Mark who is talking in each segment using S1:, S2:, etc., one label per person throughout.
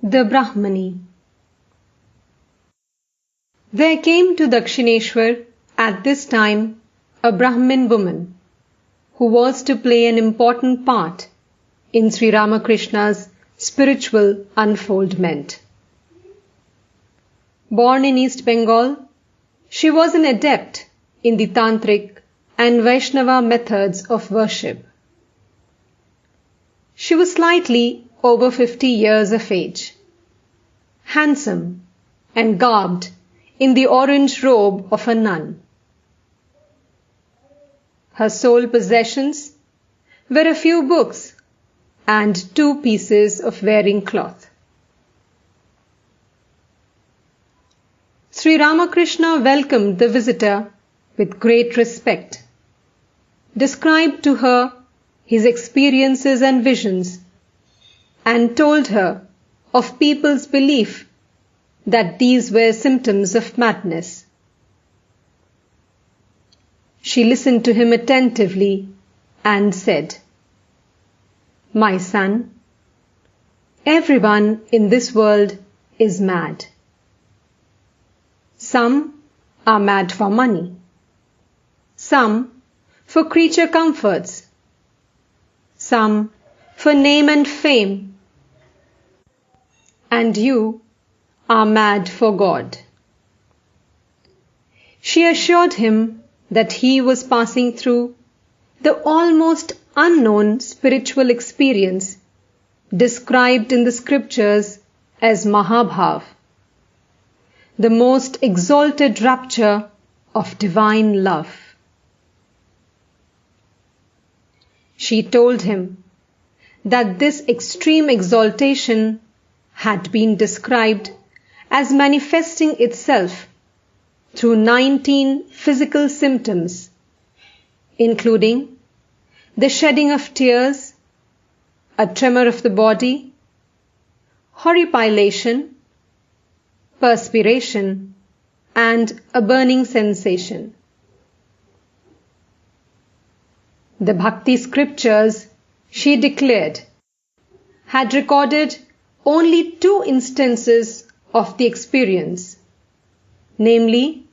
S1: The Brahmani. There came to Dakshineshwar at this time a Brahmin woman who was to play an important part in Sri Ramakrishna's spiritual unfoldment. Born in East Bengal, she was an adept in the Tantric and Vaishnava methods of worship. She was slightly over 50 years of age, handsome and garbed in the orange robe of a nun. Her sole possessions were a few books and 2 pieces of wearing cloth. Sri Ramakrishna welcomed the visitor with great respect, described to her his experiences and visions, and told her of people's belief that these were symptoms of madness. She listened to him attentively and said, "My son, everyone in this world is mad. Some are mad for money, some for creature comforts, some for name and fame, and you are mad for God." She assured him that he was passing through the almost unknown spiritual experience described in the scriptures as Mahabhav, the most exalted rapture of divine love. She told him that this extreme exaltation had been described as manifesting itself through 19 physical symptoms, including the shedding of tears, a tremor of the body, horripilation, perspiration, and a burning sensation. The Bhakti scriptures, she declared, had recorded only 2 instances of the experience, namely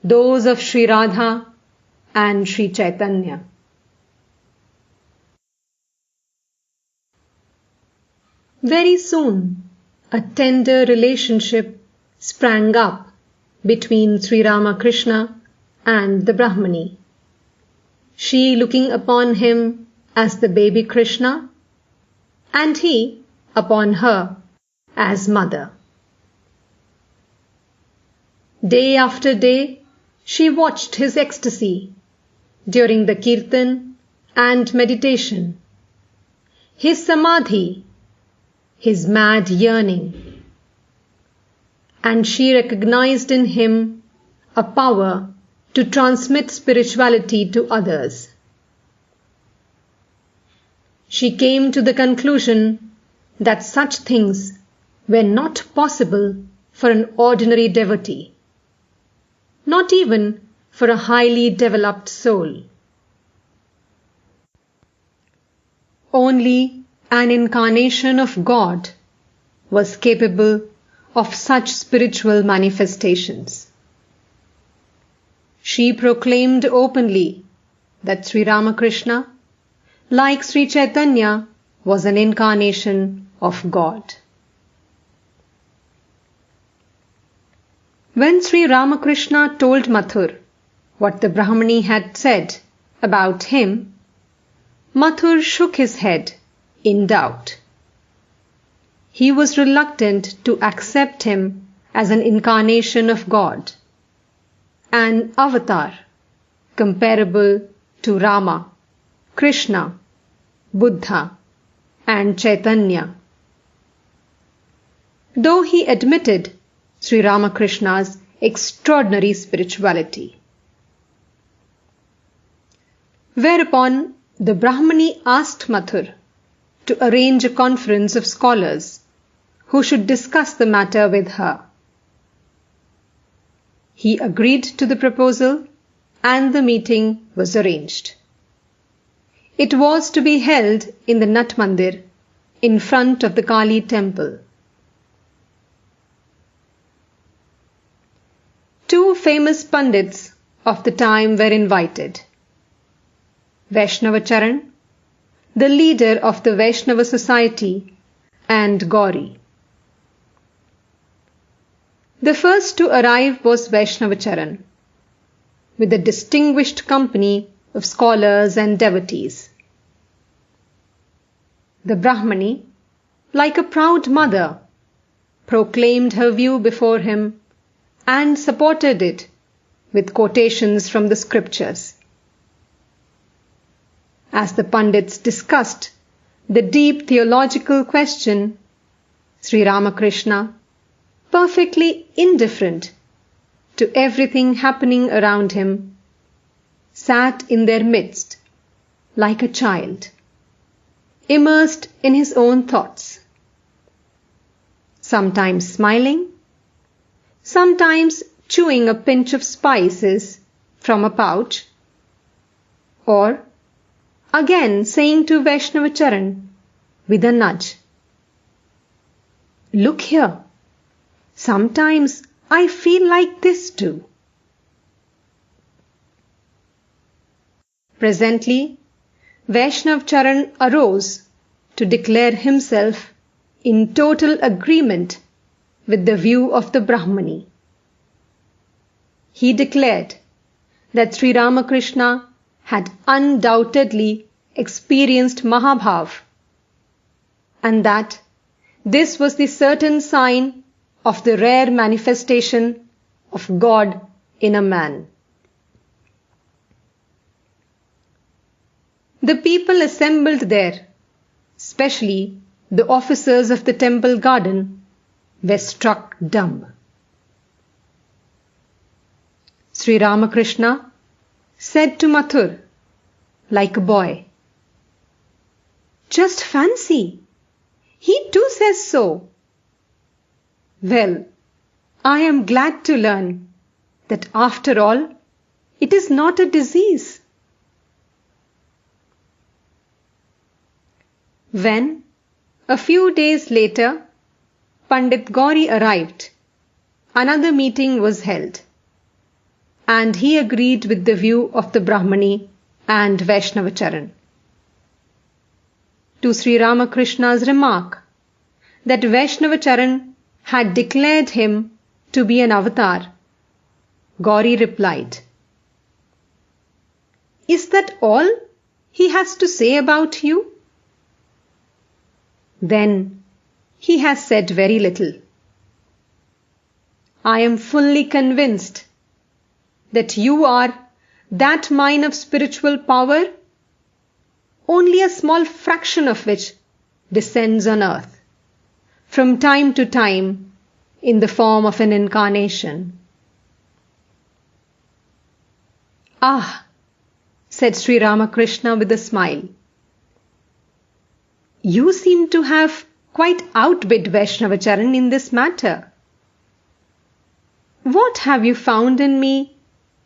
S1: those of Sri Radha and Sri Chaitanya. Very soon, a tender relationship sprang up between Sri Ramakrishna and the Brahmani, she looking upon him as the baby Krishna, and he upon her as mother. Day after day, she watched his ecstasy during the kirtan and meditation, his samadhi, his mad yearning, and she recognized in him a power to transmit spirituality to others. She came to the conclusion that such things were not possible for an ordinary devotee, not even for a highly developed soul. Only an incarnation of God was capable of such spiritual manifestations. She proclaimed openly that Sri Ramakrishna, like Sri Chaitanya, was an incarnation of God. When Sri Ramakrishna told Mathur what the Brahmani had said about him, Mathur shook his head in doubt. He was reluctant to accept him as an incarnation of God, an avatar comparable to Rama, Krishna, Buddha, and Chaitanya. Though he admitted Sri Ramakrishna's extraordinary spirituality. Whereupon the Brahmani asked Mathur to arrange a conference of scholars who should discuss the matter with her. He agreed to the proposal and the meeting was arranged. It was to be held in the Nat Mandir in front of the Kali temple, famous Pandits of the time were invited: Vaishnavacharan, the leader of the Vaishnava society, and Gauri. The first to arrive was Vaishnavacharan, with a distinguished company of scholars and devotees. The Brahmani, like a proud mother, proclaimed her view before him and supported it with quotations from the scriptures. As the Pandits discussed the deep theological question, Sri Ramakrishna, perfectly indifferent to everything happening around him, sat in their midst like a child, immersed in his own thoughts, sometimes smiling, sometimes chewing a pinch of spices from a pouch, or again saying to Vaishnavacharan with a nudge, "Look here, sometimes I feel like this too." Presently, Vaishnavacharan arose to declare himself in total agreement with the view of the Brahmani. He declared that Sri Ramakrishna had undoubtedly experienced Mahabhav, and that this was the certain sign of the rare manifestation of God in a man. The people assembled there, especially the officers of the temple garden, were struck dumb. Sri Ramakrishna said to Mathur, like a boy, "Just fancy, he too says so." Well, I am glad to learn that after all, it is not a disease. When, a few days later, Pandit Gauri arrived, another meeting was held, and he agreed with the view of the Brahmani and Vaishnavacharan. To Sri Ramakrishna's remark that Vaishnavacharan had declared him to be an avatar, Gauri replied, "Is that all he has to say about you? Then he has said very little. I am fully convinced that you are that mine of spiritual power, only a small fraction of which descends on earth, from time to time in the form of an incarnation." "Ah," said Sri Ramakrishna with a smile, "you seem to have quite outbid Vaishnavacharan in this matter. What have you found in me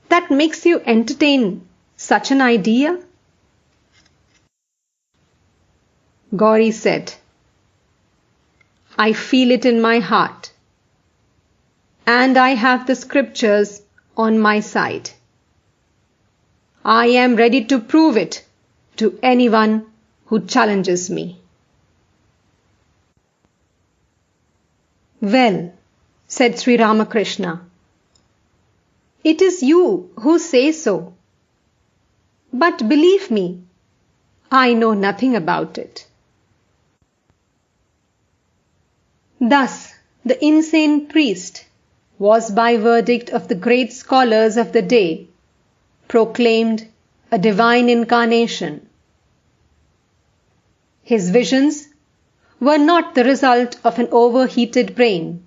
S1: that makes you entertain such an idea?" Gauri said, "I feel it in my heart, and I have the scriptures on my side. I am ready to prove it to anyone who challenges me." "Well," said Sri Ramakrishna, "it is you who say so. But believe me, I know nothing about it." Thus, the insane priest was, by verdict of the great scholars of the day, proclaimed a divine incarnation. His visions were not the result of an overheated brain.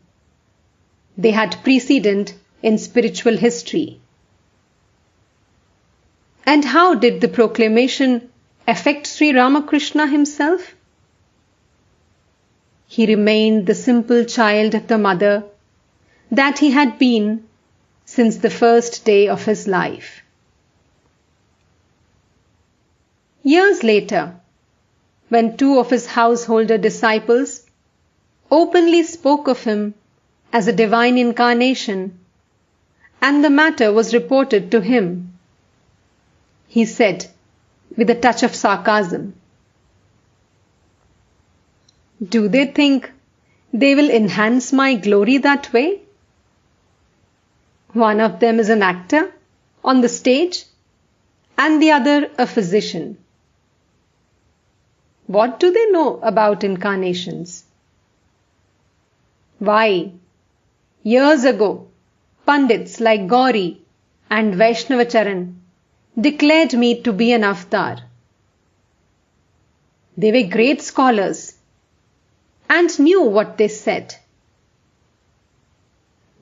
S1: They had precedent in spiritual history. And how did the proclamation affect Sri Ramakrishna himself? He remained the simple child of the mother that he had been since the first day of his life. Years later, when two of his householder disciples openly spoke of him as a divine incarnation and the matter was reported to him. He said, with a touch of sarcasm, "Do they think they will enhance my glory that way? One of them is an actor on the stage and the other a physician. What do they know about incarnations? Why, years ago, Pandits like Gauri and Vaishnavacharan declared me to be an avatar. They were great scholars and knew what they said.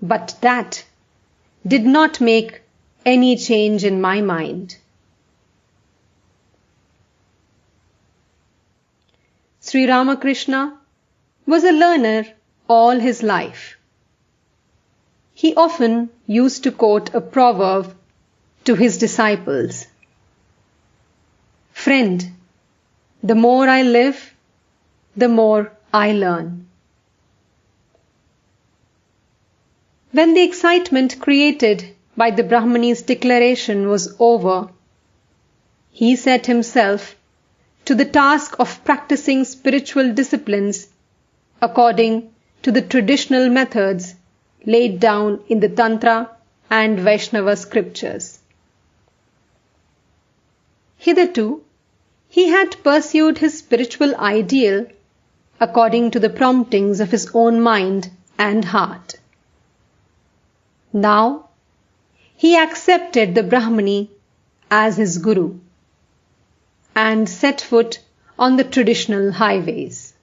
S1: But that did not make any change in my mind." Sri Ramakrishna was a learner all his life. He often used to quote a proverb to his disciples: "Friend, the more I live, the more I learn." When the excitement created by the Brahmani's declaration was over, he set himself to the task of practicing spiritual disciplines according to the traditional methods laid down in the Tantra and Vaishnava scriptures. Hitherto, he had pursued his spiritual ideal according to the promptings of his own mind and heart. Now, he accepted the Brahmani as his guru and set foot on the traditional highways.